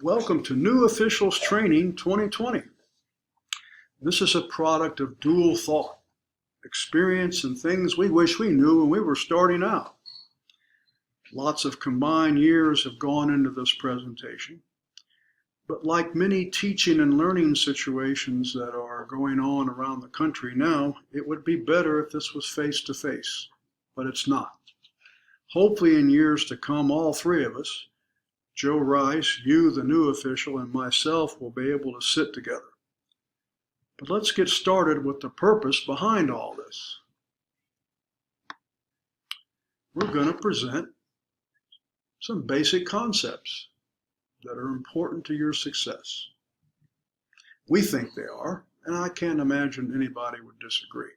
Welcome to New Officials Training 2020. This is a product of dual thought, experience, and things we wish we knew when we were starting out. Lots of combined years have gone into this presentation, but like many teaching and learning situations that are going on around the country now, it would be better if this was face-to-face, but it's not. Hopefully in years to come, all three of us, Joe Rice, you, the new official, and myself will be able to sit together. But let's get started with the purpose behind all this. We're going to present some basic concepts that are important to your success. We think they are, and I can't imagine anybody would disagree.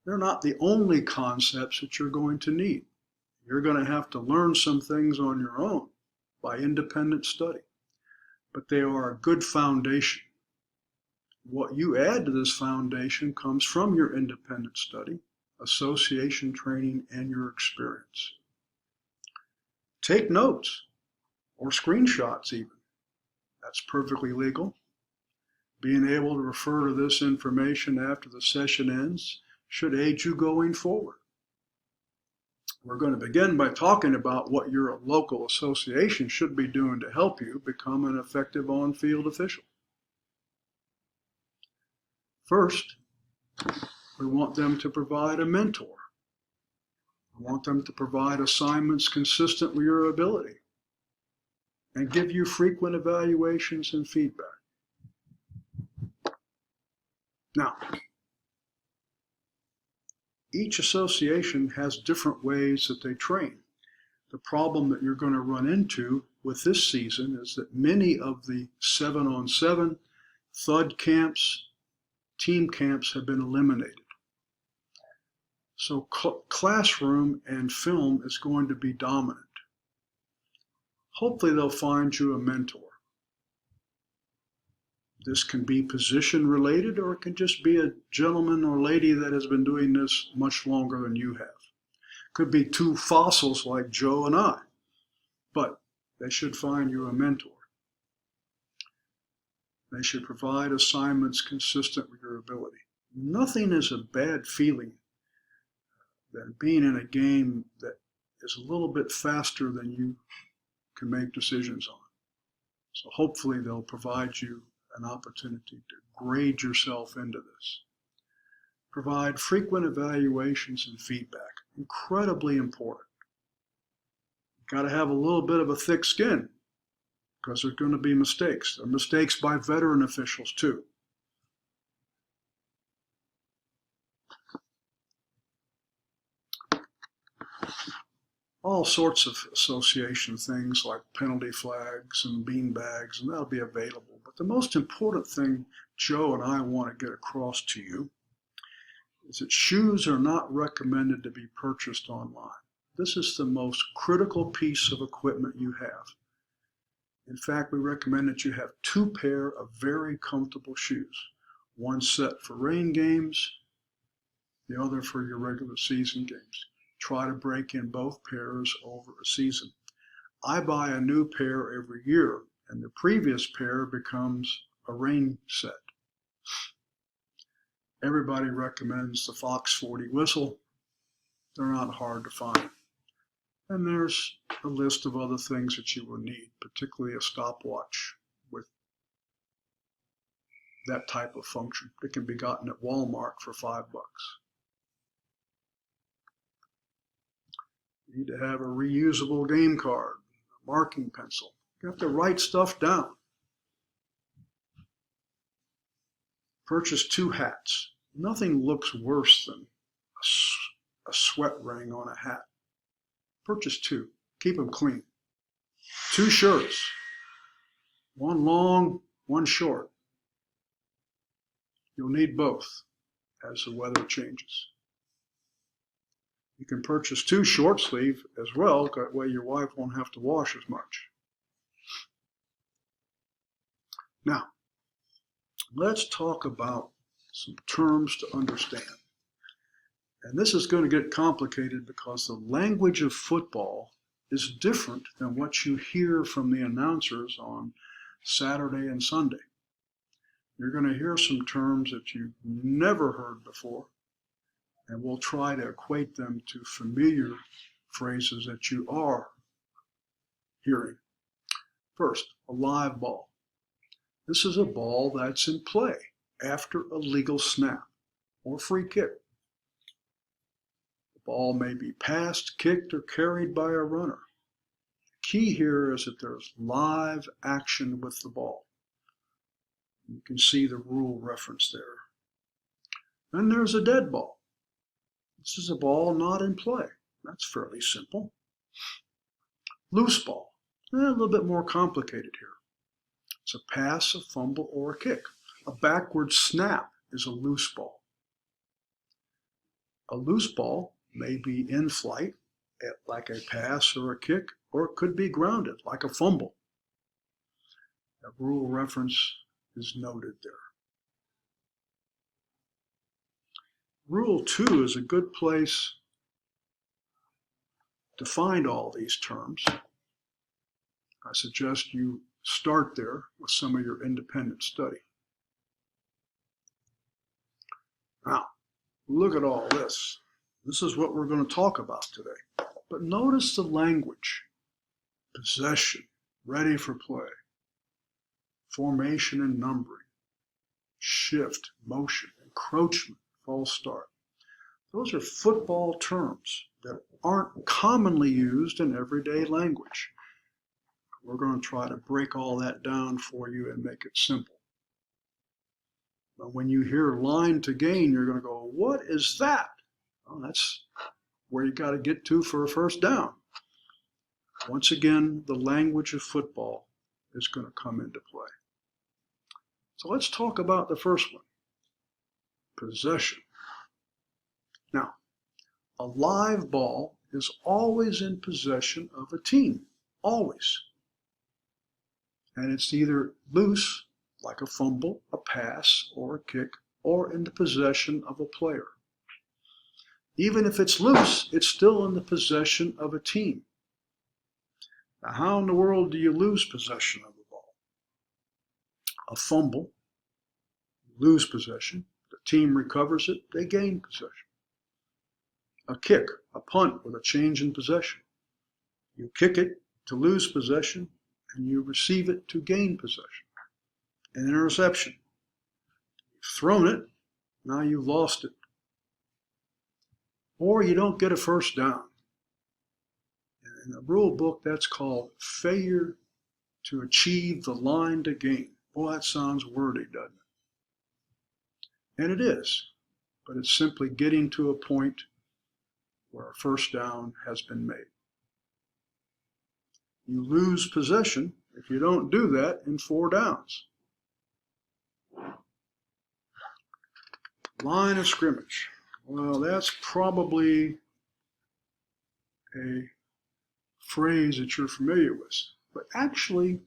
They're not the only concepts that you're going to need. You're going to have to learn some things on your own by independent study, but they are a good foundation. What you add to this foundation comes from your independent study, association training, and your experience. Take notes or screenshots even. That's perfectly legal. Being able to refer to this information after the session ends should aid you going forward. We're going to begin by talking about what your local association should be doing to help you become an effective on-field official. First, we want them to provide a mentor. We want them to provide assignments consistent with your ability and give you frequent evaluations and feedback. Now, each association has different ways that they train. The problem that you're going to run into with this season is that many of the 7-on-7, thud camps, team camps have been eliminated. So classroom and film is going to be dominant. Hopefully they'll find you a mentor. This can be position related, or it can just be a gentleman or lady that has been doing this much longer than you have. Could be two fossils like Joe and I, but they should find you a mentor. They should provide assignments consistent with your ability. Nothing is a bad feeling than being in a game that is a little bit faster than you can make decisions on. So hopefully they'll provide you an opportunity to grade yourself into this. Provide frequent evaluations and feedback. Incredibly important. You've got to have a little bit of a thick skin because there's going to be mistakes. There are mistakes by veteran officials too. All sorts of association things like penalty flags and bean bags, and that'll be available. But the most important thing Joe and I want to get across to you is that shoes are not recommended to be purchased online. This is the most critical piece of equipment you have. In fact, we recommend that you have 2 pair of very comfortable shoes. One set for rain games, the other for your regular season games. Try to break in both pairs over a season. I buy a new pair every year, and the previous pair becomes a rain set. Everybody recommends the Fox 40 whistle. They're not hard to find. And there's a list of other things that you will need, particularly a stopwatch with that type of function. It can be gotten at Walmart for $5. You need to have a reusable game card, a marking pencil. You have to write stuff down. Purchase 2 hats. Nothing looks worse than a sweat ring on a hat. Purchase 2. Keep them clean. 2 shirts. One long, one short. You'll need both as the weather changes. You can purchase 2 short sleeve as well, that way your wife won't have to wash as much. Now, let's talk about some terms to understand. And this is going to get complicated because the language of football is different than what you hear from the announcers on Saturday and Sunday. You're going to hear some terms that you've never heard before, and we'll try to equate them to familiar phrases that you are hearing. First, a live ball. This is a ball that's in play after a legal snap or free kick. The ball may be passed, kicked, or carried by a runner. The key here is that there's live action with the ball. You can see the rule reference there. Then there's a dead ball. This is a ball not in play. That's fairly simple. Loose ball. A little bit more complicated here. It's a pass, a fumble, or a kick. A backward snap is a loose ball. A loose ball may be in flight, like a pass or a kick, or it could be grounded, like a fumble. A rule reference is noted there. Rule 2 is a good place to find all these terms. I suggest you start there with some of your independent study. Now, look at all this. This is what we're going to talk about today. But notice the language. Possession, ready for play, formation and numbering, shift, motion, encroachment, false start. Those are football terms that aren't commonly used in everyday language. We're going to try to break all that down for you and make it simple. But when you hear line to gain, you're going to go, what is that? Well, that's where you got to get to for a first down. Once again, the language of football is going to come into play. So let's talk about the first one, possession. Now, a live ball is always in possession of a team, always. And it's either loose, like a fumble, a pass, or a kick, or in the possession of a player. Even if it's loose, it's still in the possession of a team. Now, how in the world do you lose possession of the ball? A fumble, you lose possession. The team recovers it, they gain possession. A kick, a punt with a change in possession. You kick it to lose possession, and you receive it to gain possession. An interception. You've thrown it, now you've lost it. Or you don't get a first down. In the rule book, that's called failure to achieve the line to gain. Boy, that sounds wordy, doesn't it? And it is, but it's simply getting to a point where a first down has been made. You lose possession if you don't do that in 4 downs. Line of scrimmage. Well, that's probably a phrase that you're familiar with. But actually,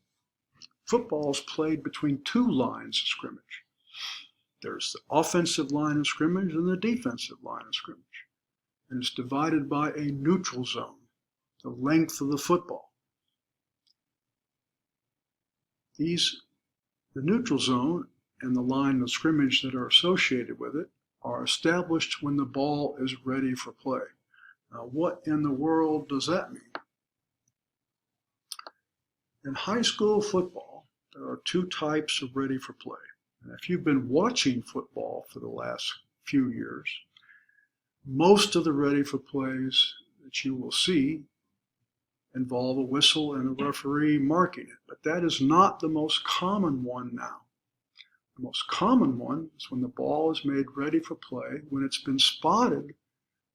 football is played between 2 lines of scrimmage. There's the offensive line of scrimmage and the defensive line of scrimmage. And it's divided by a neutral zone, the length of the football. The neutral zone and the line of scrimmage that are associated with it are established when the ball is ready for play. Now, what in the world does that mean? In high school football, there are 2 types of ready for play. And if you've been watching football for the last few years, most of the ready for plays that you will see involve a whistle and a referee marking it. But that is not the most common one now. The most common one is when the ball is made ready for play, when it's been spotted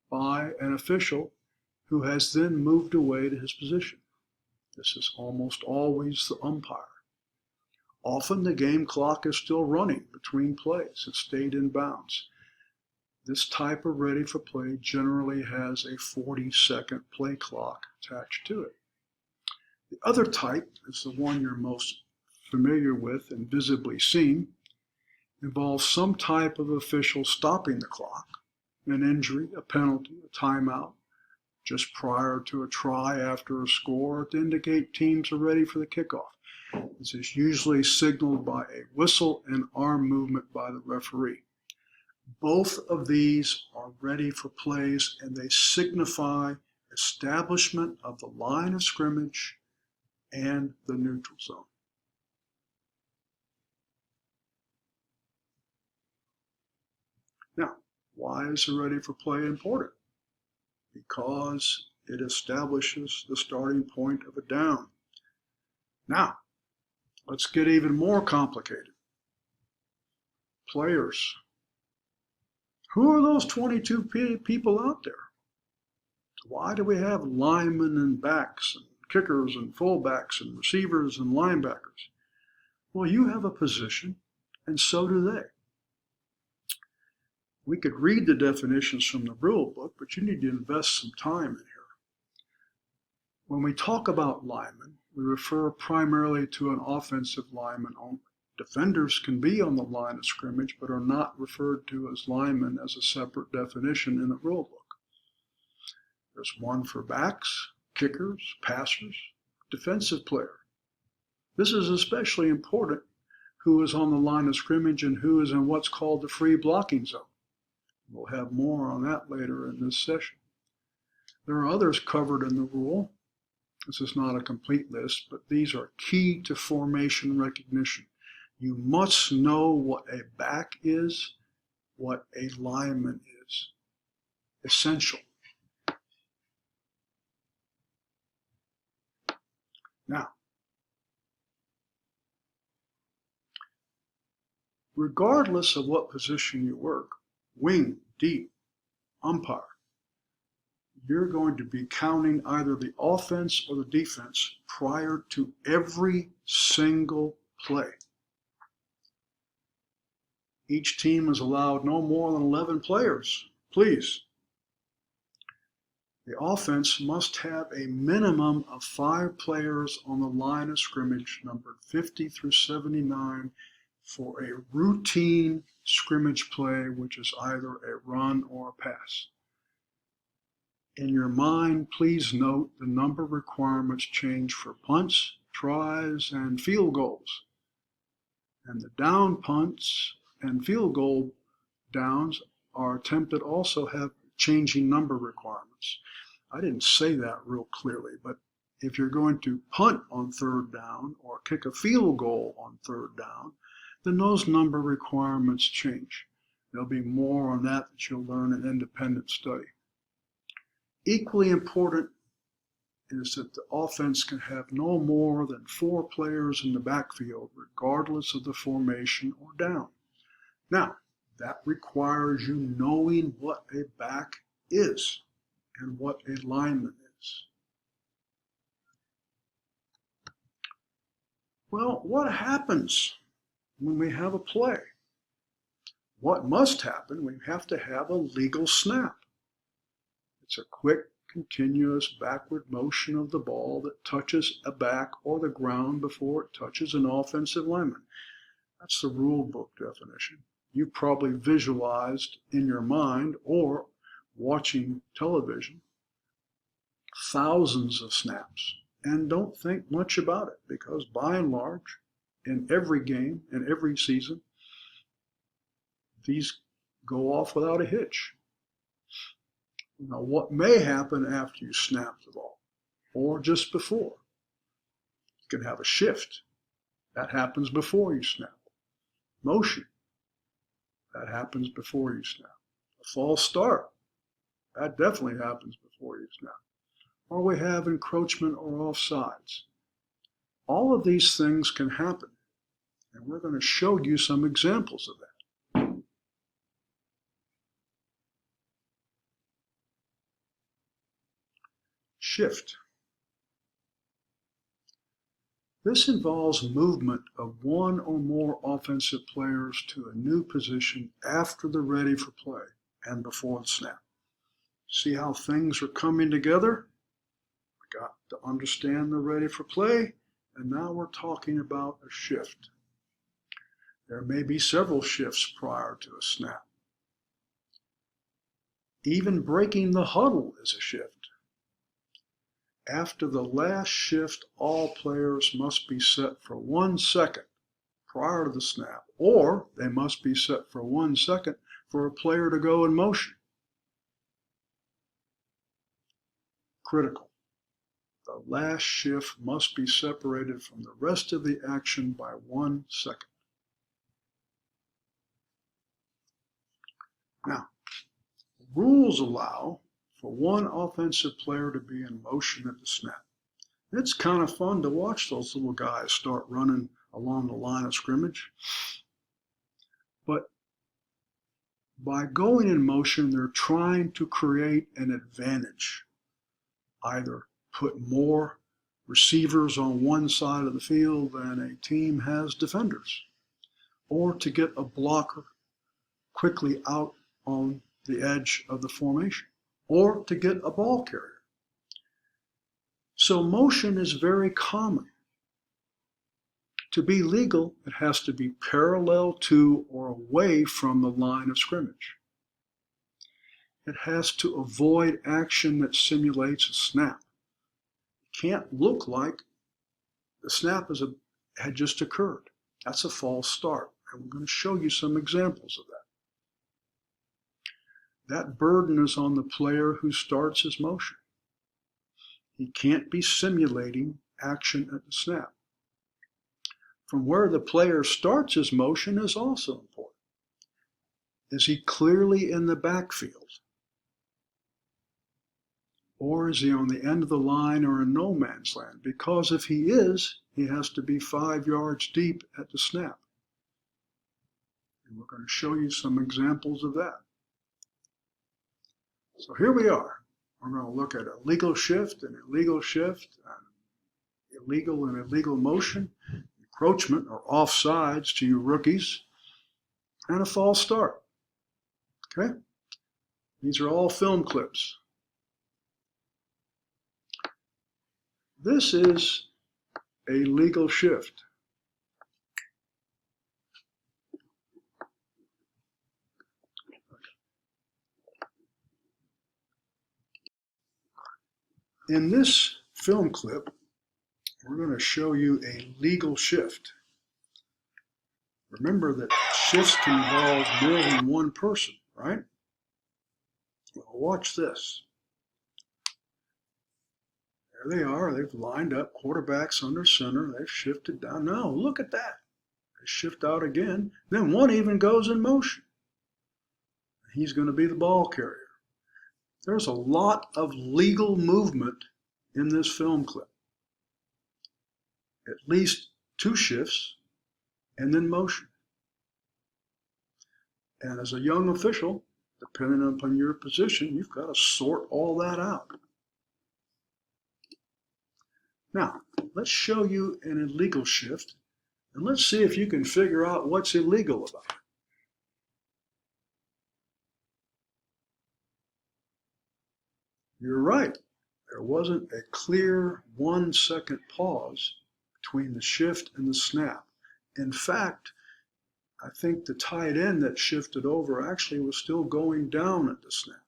by an official who has then moved away to his position. This is almost always the umpire. Often the game clock is still running between plays. It stayed in bounds. This type of ready for play generally has a 40-second play clock attached to it. The other type is the one you're most familiar with and visibly seen. Involves some type of official stopping the clock, an injury, a penalty, a timeout, just prior to a try after a score to indicate teams are ready for the kickoff. This is usually signaled by a whistle and arm movement by the referee. Both of these are ready for plays, and they signify establishment of the line of scrimmage and the neutral zone. Now, why is the ready for play important? Because it establishes the starting point of a down. Now, let's get even more complicated. Players. Who are those 22 people out there? Why do we have linemen and backs and kickers and fullbacks and receivers and linebackers? Well, you have a position, and so do they. We could read the definitions from the rule book, but you need to invest some time in here. When we talk about linemen, we refer primarily to an offensive lineman only. Defenders can be on the line of scrimmage, but are not referred to as linemen as a separate definition in the rule book. There's one for backs, kickers, passers, defensive player. This is especially important who is on the line of scrimmage and who is in what's called the free blocking zone. We'll have more on that later in this session. There are others covered in the rule. This is not a complete list, but these are key to formation recognition. You must know what a back is, what a lineman is. Essential. Now, regardless of what position you work, wing, deep, umpire, you're going to be counting either the offense or the defense prior to every single play. Each team is allowed no more than 11 players, please. The offense must have a minimum of 5 players on the line of scrimmage, numbered 50 through 79, for a routine scrimmage play, which is either a run or a pass. In your mind, please note the number requirements change for punts, tries, and field goals. And the down punts and field goal downs are attempted also have changing number requirements. I didn't say that real clearly, but if you're going to punt on third down or kick a field goal on third down, then those number requirements change. There'll be more on that you'll learn in independent study. Equally important is that the offense can have no more than 4 players in the backfield, regardless of the formation or down. Now, that requires you knowing what a back is and what a lineman is. Well, what happens when we have a play? What must happen? We have to have a legal snap. It's a quick, continuous backward motion of the ball that touches a back or the ground before it touches an offensive lineman. That's the rule book definition. You probably visualized in your mind or watching television thousands of snaps and don't think much about it, because by and large, in every game, in every season, these go off without a hitch. Now, what may happen after you snap the ball or just before? You can have a shift. That happens before you snap. Motion. That happens before you snap. A false start. That definitely happens before you snap. Or we have encroachment or offsides. All of these things can happen, and we're going to show you some examples of that. Shift. This involves movement of one or more offensive players to a new position after they're ready for play and before the snap. See how things are coming together? We got to understand they're ready for play, and now we're talking about a shift. There may be several shifts prior to a snap. Even breaking the huddle is a shift. After the last shift, all players must be set for 1 second prior to the snap, or they must be set for 1 second for a player to go in motion. Critical. The last shift must be separated from the rest of the action by 1 second. Now, rules allow for one offensive player to be in motion at the snap. It's kind of fun to watch those little guys start running along the line of scrimmage. But by going in motion, they're trying to create an advantage. Either put more receivers on one side of the field than a team has defenders, or to get a blocker quickly out on the edge of the formation, or to get a ball carrier. So motion is very common. To be legal, it has to be parallel to or away from the line of scrimmage. It has to avoid action that simulates a snap. It can't look like the snap had just occurred. That's a false start, and we're going to show you some examples of that. That burden is on the player who starts his motion. He can't be simulating action at the snap. From where the player starts his motion is also important. Is he clearly in the backfield? Or is he on the end of the line or in no man's land? Because if he is, he has to be 5 yards deep at the snap. And we're going to show you some examples of that. So here we are. We're going to look at a legal shift, and illegal shift, illegal and illegal motion, encroachment or offsides to you rookies, and a false start. Okay? These are all film clips. This is a legal shift. In this film clip, we're going to show you a legal shift. Remember that shifts can involve more than one person, right? Well, watch this. There they are. They've lined up, quarterbacks under center. They've shifted down. No, look at that. They shift out again. Then one even goes in motion. He's going to be the ball carrier. There's a lot of legal movement in this film clip. At least 2 shifts and then motion. And as a young official, depending upon your position, you've got to sort all that out. Now, let's show you an illegal shift, and let's see if you can figure out what's illegal about it. You're right. There wasn't a clear 1 second pause between the shift and the snap. In fact, I think the tight end that shifted over actually was still going down at the snap.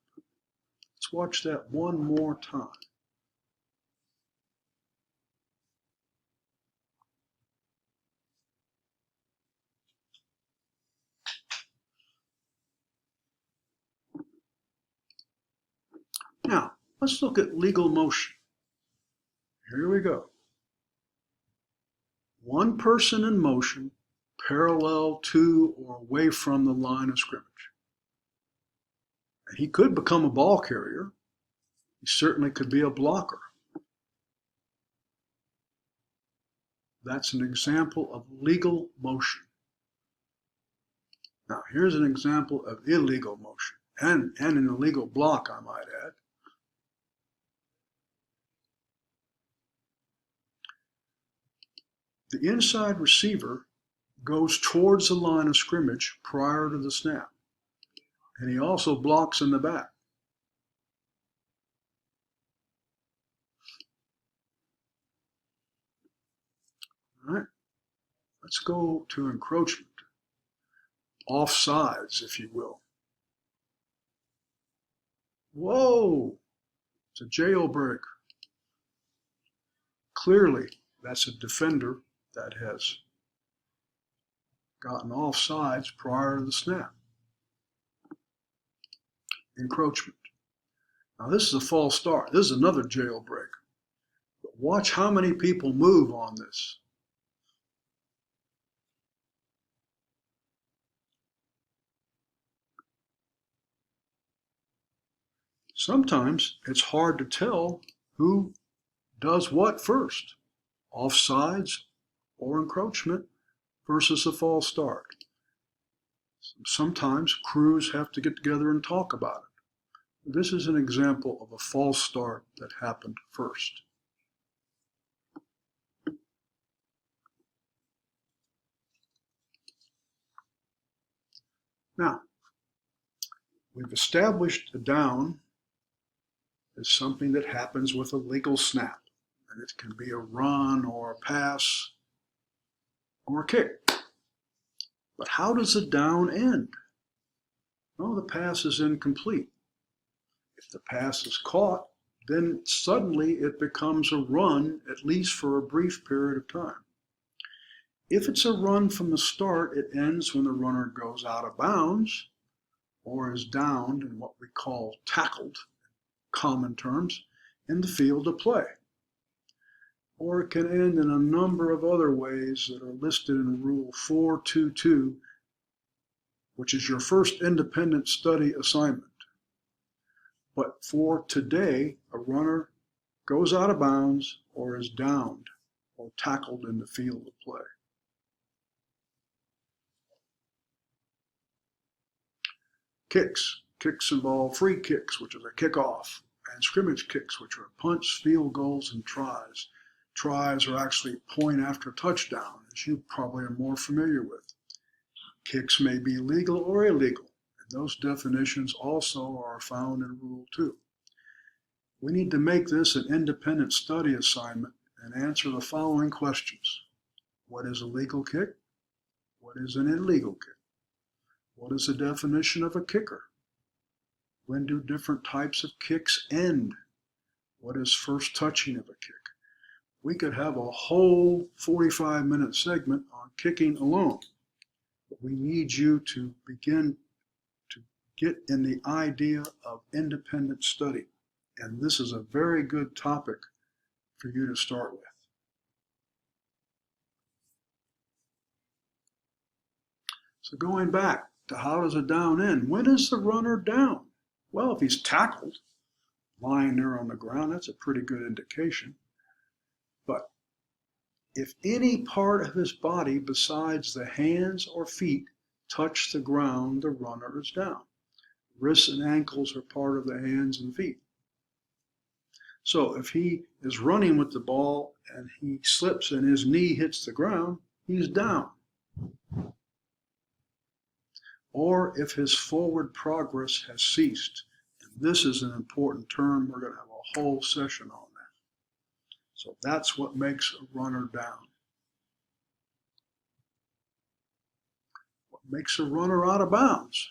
Let's watch that one more time. Now, let's look at legal motion. Here we go. One person in motion parallel to or away from the line of scrimmage. And he could become a ball carrier. He certainly could be a blocker. That's an example of legal motion. Now, here's an example of illegal motion, and an illegal block, I might add. The inside receiver goes towards the line of scrimmage prior to the snap, and he also blocks in the back. All right, let's go to encroachment, offsides, if you will. Whoa, it's a jailbreak. Clearly, that's a defender that has gotten off sides prior to the snap. Encroachment. Now this is a false start. This is another jailbreak. But watch how many people move on this. Sometimes it's hard to tell who does what first, offsides or encroachment versus a false start. Sometimes crews have to get together and talk about it. This is an example of a false start that happened first. Now, we've established a down is something that happens with a legal snap. And it can be a run or a pass or a kick. But how does a down end? Well, the pass is incomplete. If the pass is caught, then suddenly it becomes a run, at least for a brief period of time. If it's a run from the start, it ends when the runner goes out of bounds or is downed in what we call tackled, common terms, in the field of play. Or it can end in a number of other ways that are listed in Rule 422, which is your first independent study assignment. But for today, a runner goes out of bounds or is downed or tackled in the field of play. Kicks. Kicks involve free kicks, which is a kickoff, and scrimmage kicks, which are punts, field goals, and tries. Tries are actually point after touchdown, as you probably are more familiar with. Kicks may be legal or illegal, and those definitions also are found in Rule 2. We need to make this an independent study assignment and answer the following questions. What is a legal kick? What is an illegal kick? What is the definition of a kicker? When do different types of kicks end? What is first touching of a kick? We could have a whole 45-minute segment on kicking alone. But we need you to begin to get in the idea of independent study. And this is a very good topic for you to start with. So going back to how does a down end? When is the runner down? Well, if he's tackled, lying there on the ground, that's a pretty good indication. But if any part of his body besides the hands or feet touch the ground, the runner is down. Wrists and ankles are part of the hands and feet. So if he is running with the ball and he slips and his knee hits the ground, he's down. Or if his forward progress has ceased. And this is an important term. We're going to have a whole session on that. So that's what makes a runner down. What makes a runner out of bounds?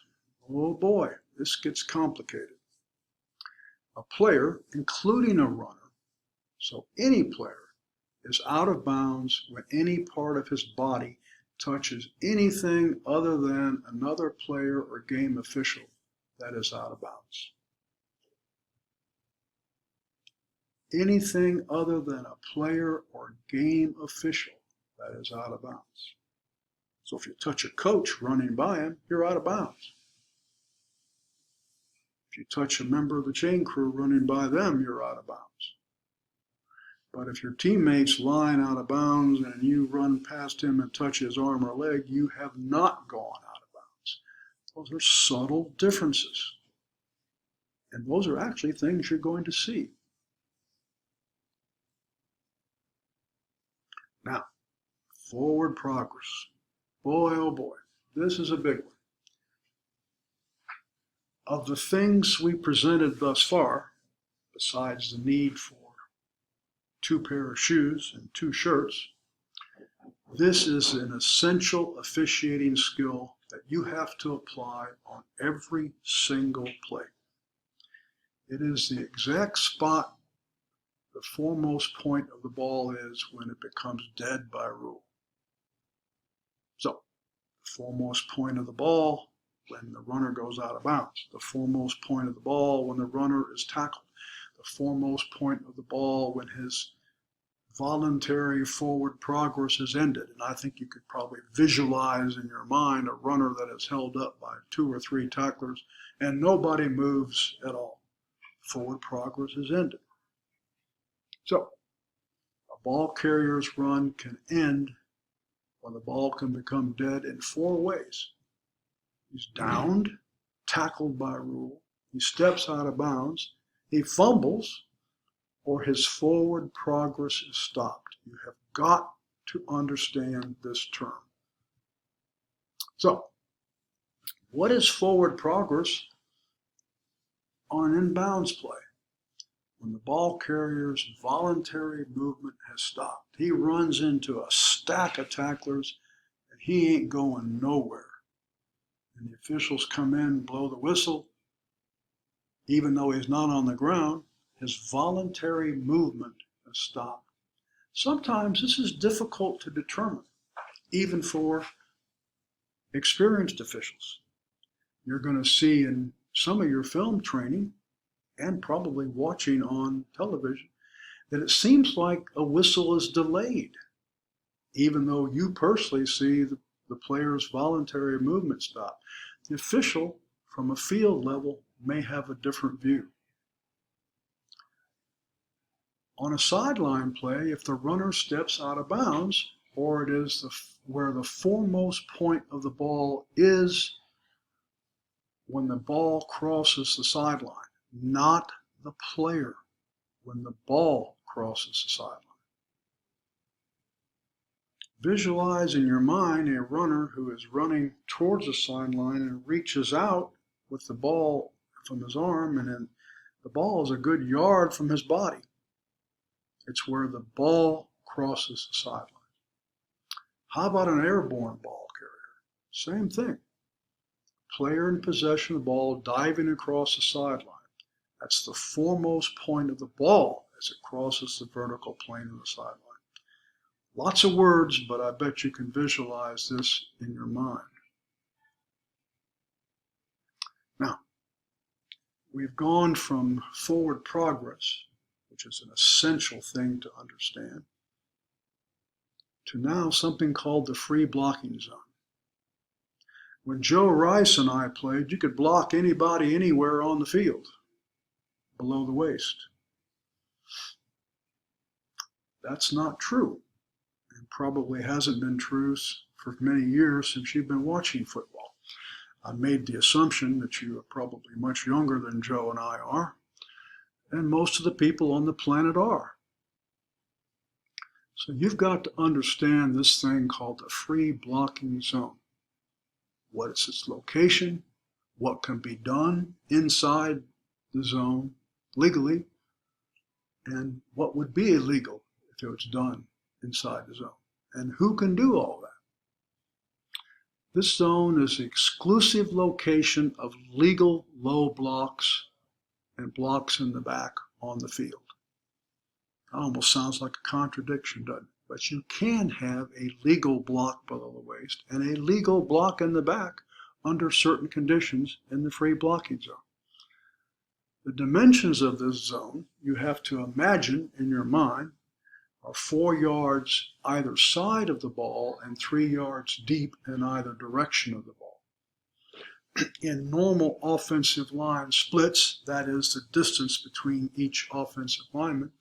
Oh boy, this gets complicated. A player, including a runner, so any player, is out of bounds when any part of his body touches anything other than another player or game official that is out of bounds. Anything other than a player or game official that is out of bounds. So if you touch a coach running by him, you're out of bounds. If you touch a member of the chain crew running by them, you're out of bounds. But if your teammate's lying out of bounds and you run past him and touch his arm or leg, you have not gone out of bounds. Those are subtle differences. And those are actually things you're going to see. Now, forward progress. Boy, oh boy, this is a big one. Of the things we presented thus far, besides the need for 2 pairs of shoes and 2 shirts, this is an essential officiating skill that you have to apply on every single play. It is the exact spot the the foremost point of the ball is when it becomes dead by rule. So, the foremost point of the ball when the runner goes out of bounds. The foremost point of the ball when the runner is tackled. The foremost point of the ball when his voluntary forward progress is ended. And I think you could probably visualize in your mind a runner that is held up by 2 or 3 tacklers and nobody moves at all. Forward progress is ended. So, a ball carrier's run can end, or the ball can become dead in 4 ways. He's downed, tackled by rule, he steps out of bounds, he fumbles, or his forward progress is stopped. You have got to understand this term. So, what is forward progress on an inbounds play? When the ball carrier's voluntary movement has stopped. He runs into a stack of tacklers and he ain't going nowhere. And the officials come in and blow the whistle. Even though he's not on the ground, his voluntary movement has stopped. Sometimes this is difficult to determine, even for experienced officials. You're going to see in some of your film training and probably watching on television that it seems like a whistle is delayed, even though you personally see the player's voluntary movement stop. The official from a field level may have a different view. On a sideline play, if the runner steps out of bounds, or it is where the foremost point of the ball is when the ball crosses the sideline, not the player, when the ball crosses the sideline. Visualize in your mind a runner who is running towards the sideline and reaches out with the ball from his arm, and then the ball is a good yard from his body. It's where the ball crosses the sideline. How about an airborne ball carrier? Same thing. Player in possession of the ball diving across the sideline. That's the foremost point of the ball as it crosses the vertical plane of the sideline. Lots of words, but I bet you can visualize this in your mind. Now, we've gone from forward progress, which is an essential thing to understand, to now something called the free blocking zone. When Joe Rice and I played, you could block anybody anywhere on the field, below the waist. That's not true, and probably hasn't been true for many years since you've been watching football. I made the assumption that you are probably much younger than Joe and I are, and most of the people on the planet are. So you've got to understand this thing called the free blocking zone. What is its location? What can be done inside the zone legally? And what would be illegal if it was done inside the zone? And who can do all that? This zone is the exclusive location of legal low blocks and blocks in the back on the field. That almost sounds like a contradiction, doesn't it? But you can have a legal block below the waist and a legal block in the back under certain conditions in the free blocking zone. The dimensions of this zone, you have to imagine in your mind, are 4 yards either side of the ball and 3 yards deep in either direction of the ball. In normal offensive line splits, that is the distance between each offensive lineman,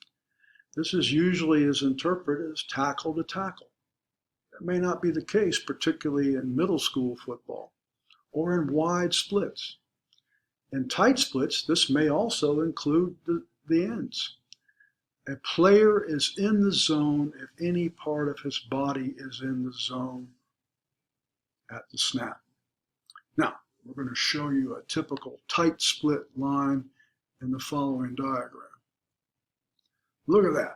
this is usually interpreted as tackle to tackle. That may not be the case, particularly in middle school football or in wide splits. In tight splits, this may also include the ends. A player is in the zone if any part of his body is in the zone at the snap. Now, we're going to show you a typical tight split line in the following diagram. Look at that.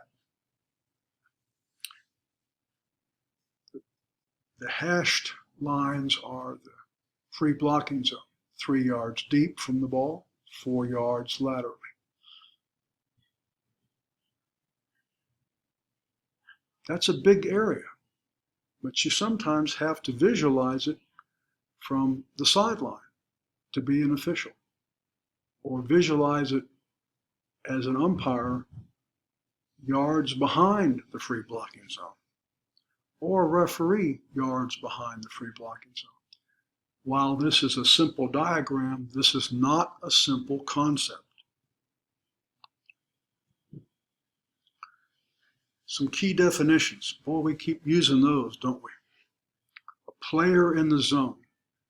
The hashed lines are the free blocking zone, 3 yards deep from the ball, 4 yards laterally. That's a big area, but you sometimes have to visualize it from the sideline to be an official, or visualize it as an umpire yards behind the free blocking zone, or a referee yards behind the free blocking zone. While this is a simple diagram, this is not a simple concept. Some key definitions. Boy, we keep using those, don't we? A player in the zone,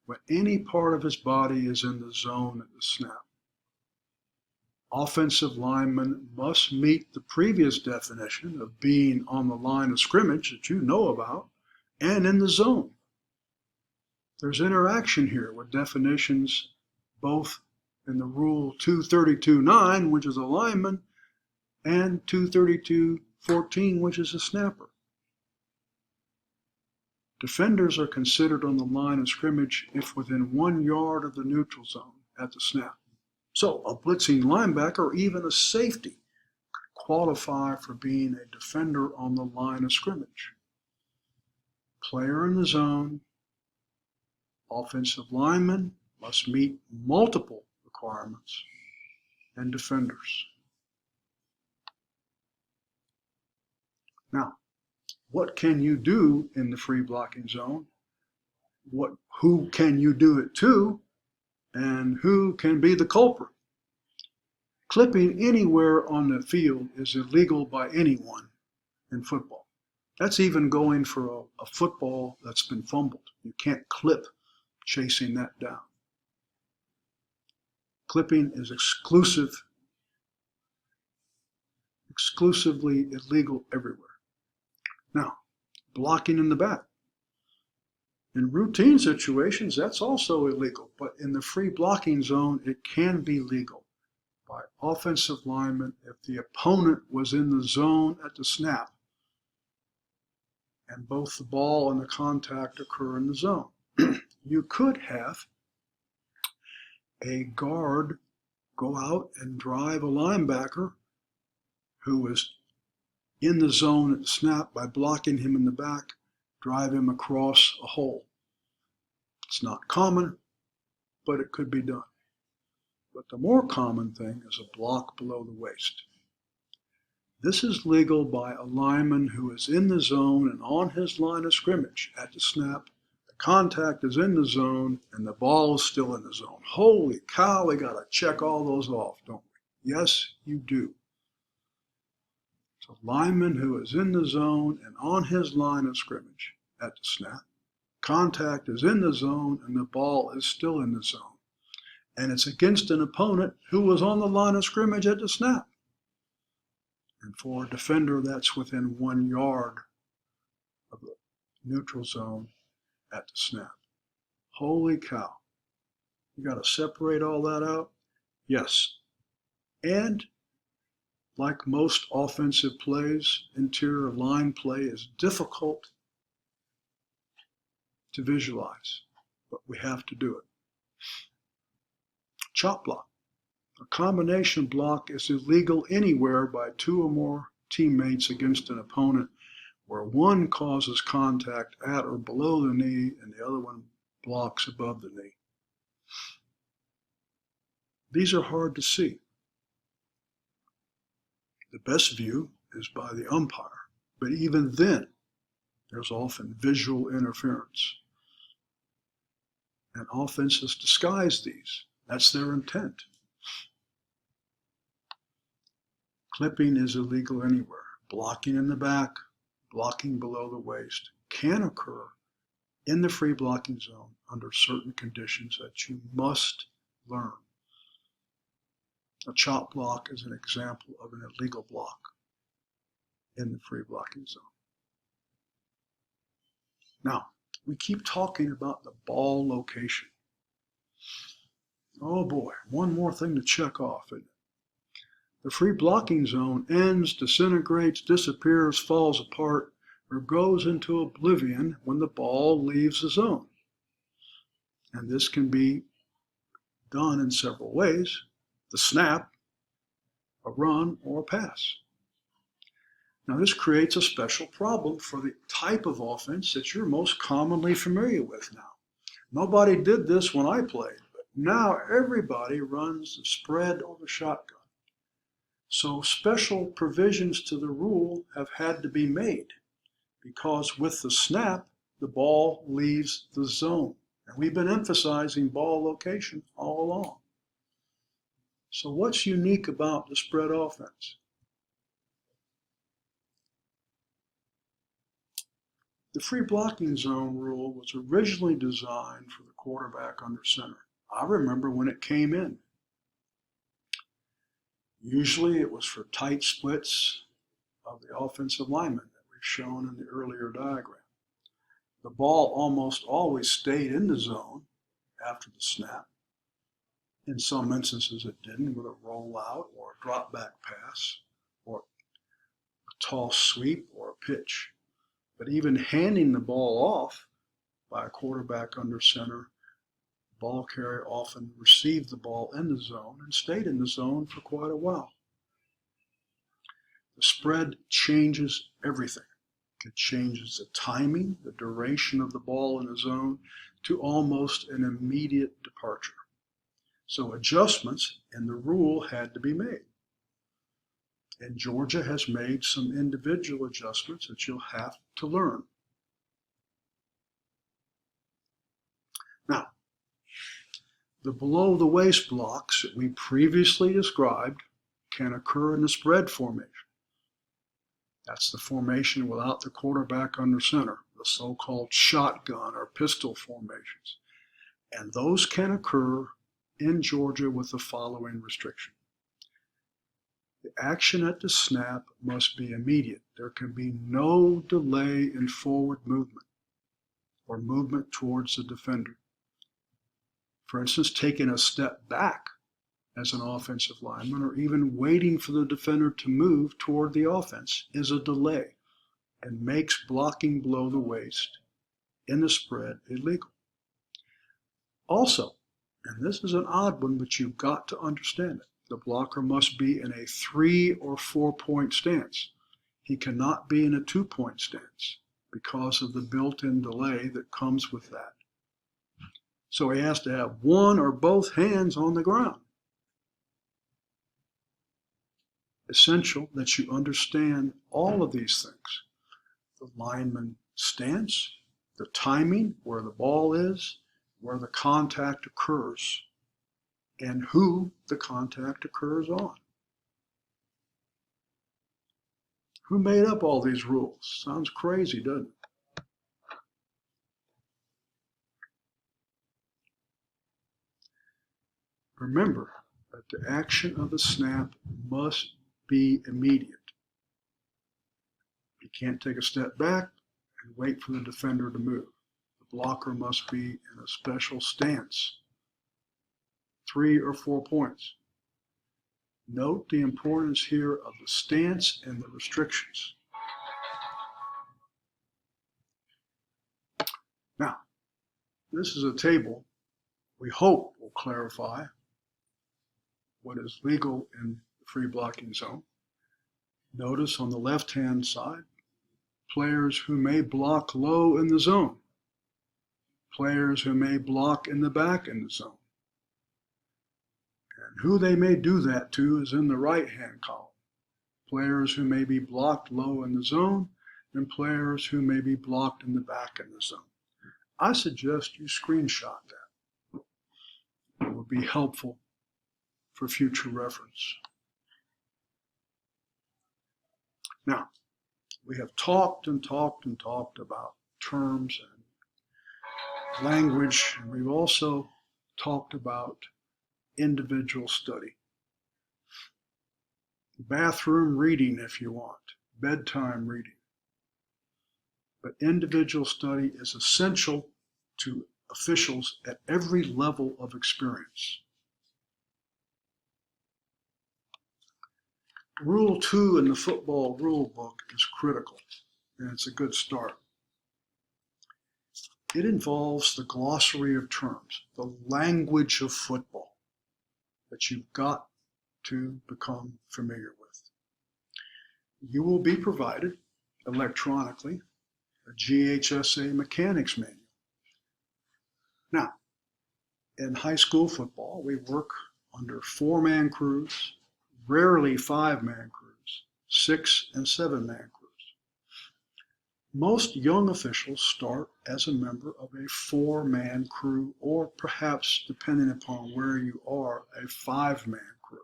when any part of his body is in the zone at the snap. Offensive lineman must meet the previous definition of being on the line of scrimmage that you know about and in the zone. There's interaction here with definitions both in the rule 232.9, which is a lineman, and 232.14, which is a snapper. Defenders are considered on the line of scrimmage if within 1 yard of the neutral zone at the snap. So a blitzing linebacker or even a safety could qualify for being a defender on the line of scrimmage. Player in the zone, offensive linemen must meet multiple requirements, and defenders. Now, what can you do in the free blocking zone? Who can you do it to? And who can be the culprit? Clipping anywhere on the field is illegal by anyone in football. That's even going for a football that's been fumbled. You can't clip chasing that down. Clipping is exclusively illegal everywhere. Now, blocking in the back. In routine situations, that's also illegal, but in the free blocking zone, it can be legal by offensive linemen if the opponent was in the zone at the snap and both the ball and the contact occur in the zone. You could have a guard go out and drive a linebacker who is in the zone at the snap by blocking him in the back, drive him across a hole. It's not common, but it could be done. But the more common thing is a block below the waist. This is legal by a lineman who is in the zone and on his line of scrimmage at the snap. The contact is in the zone and the ball is still in the zone. Holy cow, we got to check all those off, don't we? Yes, you do. It's a lineman who is in the zone and on his line of scrimmage at the snap. Contact is in the zone and the ball is still in the zone. And it's against an opponent who was on the line of scrimmage at the snap. And for a defender, that's within 1 yard of the neutral zone at the snap. Holy cow. You got to separate all that out? Yes. And like most offensive plays, interior line play is difficult to visualize, but we have to do it. Chop block. A combination block is illegal anywhere by 2 or more teammates against an opponent where one causes contact at or below the knee and the other one blocks above the knee. These are hard to see. The best view is by the umpire, but even then, there's often visual interference. And offenses disguise these. That's their intent. Clipping is illegal anywhere. Blocking in the back, blocking below the waist can occur in the free blocking zone under certain conditions that you must learn. A chop block is an example of an illegal block in the free blocking zone. Now, we keep talking about the ball location. Oh boy, one more thing to check off. The free blocking zone ends, disintegrates, disappears, falls apart, or goes into oblivion when the ball leaves the zone. And this can be done in several ways: the snap, a run, or a pass. Now, this creates a special problem for the type of offense that you're most commonly familiar with now. Nobody did this when I played, but now everybody runs the spread or the shotgun. So special provisions to the rule have had to be made because with the snap, the ball leaves the zone. And we've been emphasizing ball location all along. So what's unique about the spread offense? The free blocking zone rule was originally designed for the quarterback under center. I remember when it came in. Usually it was for tight splits of the offensive linemen that we've shown in the earlier diagram. The ball almost always stayed in the zone after the snap. In some instances it didn't, with a rollout or a drop back pass or a tall sweep or a pitch. But even handing the ball off by a quarterback under center, the ball carrier often received the ball in the zone and stayed in the zone for quite a while. The spread changes everything. It changes the timing, the duration of the ball in the zone to almost an immediate departure. So adjustments in the rule had to be made. And Georgia has made some individual adjustments that you'll have to learn. Now, the below the waist blocks that we previously described can occur in the spread formation. That's the formation without the quarterback under center, the so-called shotgun or pistol formations. And those can occur in Georgia with the following restriction. The action at the snap must be immediate. There can be no delay in forward movement or movement towards the defender. For instance, taking a step back as an offensive lineman or even waiting for the defender to move toward the offense is a delay and makes blocking below the waist in the spread illegal. Also, and this is an odd one, but you've got to understand it, the blocker must be in a 3 or 4 point stance. He cannot be in a 2 point stance because of the built-in delay that comes with that. So he has to have one or both hands on the ground. Essential that you understand all of these things. The lineman stance, the timing, where the ball is, where the contact occurs, and who the contact occurs on. Who made up all these rules? Sounds crazy, doesn't it? Remember that the action of the snap must be immediate. You can't take a step back and wait for the defender to move. The blocker must be in a special stance. 3 or 4 points. Note the importance here of the stance and the restrictions. Now, this is a table we hope will clarify what is legal in the free blocking zone. Notice on the left-hand side, players who may block low in the zone, players who may block in the back in the zone. And who they may do that to is in the right-hand column. Players who may be blocked low in the zone and players who may be blocked in the back in the zone. I suggest you screenshot that. It would be helpful for future reference. Now, we have talked and talked and talked about terms and language, and we've also talked about individual study. Bathroom reading if you want, bedtime reading. But individual study is essential to officials at every level of experience. Rule 2 in the football rule book is critical, and it's a good start. It involves the glossary of terms, the language of football that you've got to become familiar with. You will be provided electronically a GHSA mechanics manual. Now, in high school football, we work under 4-man crews, rarely 5-man crews, 6- and 7-man crews. Most young officials start as a member of a 4-man crew, or perhaps, depending upon where you are, a 5-man crew.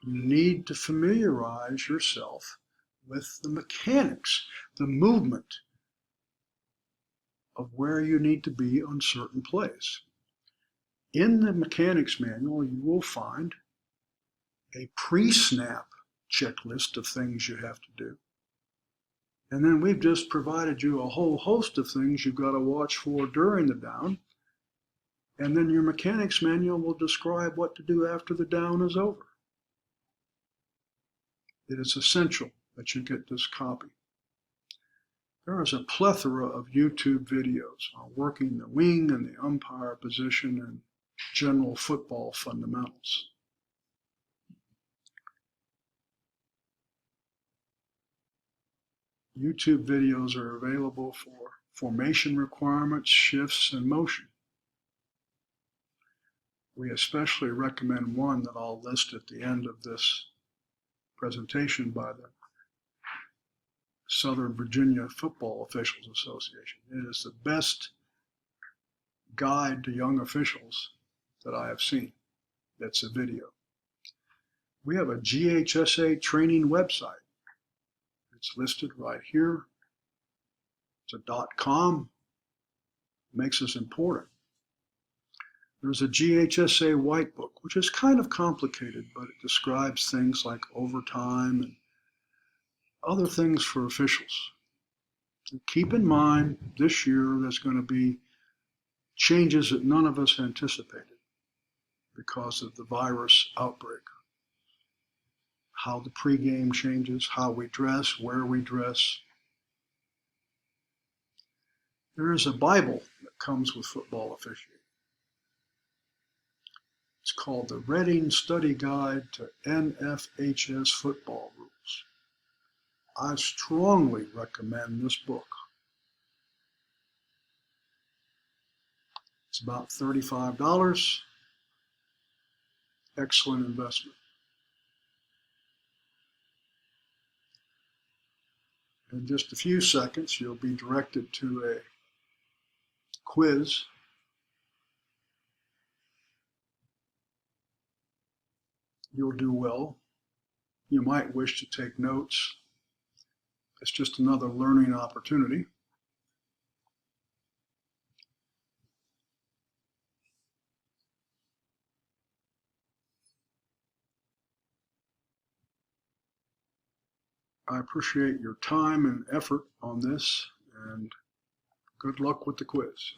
You need to familiarize yourself with the mechanics, the movement of where you need to be on certain plays. In the mechanics manual, you will find a pre-snap checklist of things you have to do. And then we've just provided you a whole host of things you've got to watch for during the down. And then your mechanics manual will describe what to do after the down is over. It is essential that you get this copy. There is a plethora of YouTube videos on working the wing and the umpire position and general football fundamentals. YouTube videos are available for formation requirements, shifts, and motion. We especially recommend one that I'll list at the end of this presentation by the Southern Virginia Football Officials Association. It is the best guide to young officials that I have seen. That's a video. We have a GHSA training website. It's listed right here. It's a .com. Makes us important. There's a GHSA white book, which is kind of complicated, but it describes things like overtime and other things for officials. And keep in mind, this year there's going to be changes that none of us anticipated because of the virus outbreak. How the pregame changes, how we dress, where we dress. There is a Bible that comes with football officiating. It's called the Reading Study Guide to NFHS Football Rules. I strongly recommend this book. It's about $35. Excellent investment. In just a few seconds, you'll be directed to a quiz. You'll do well. You might wish to take notes. It's just another learning opportunity. I appreciate your time and effort on this, and good luck with the quiz.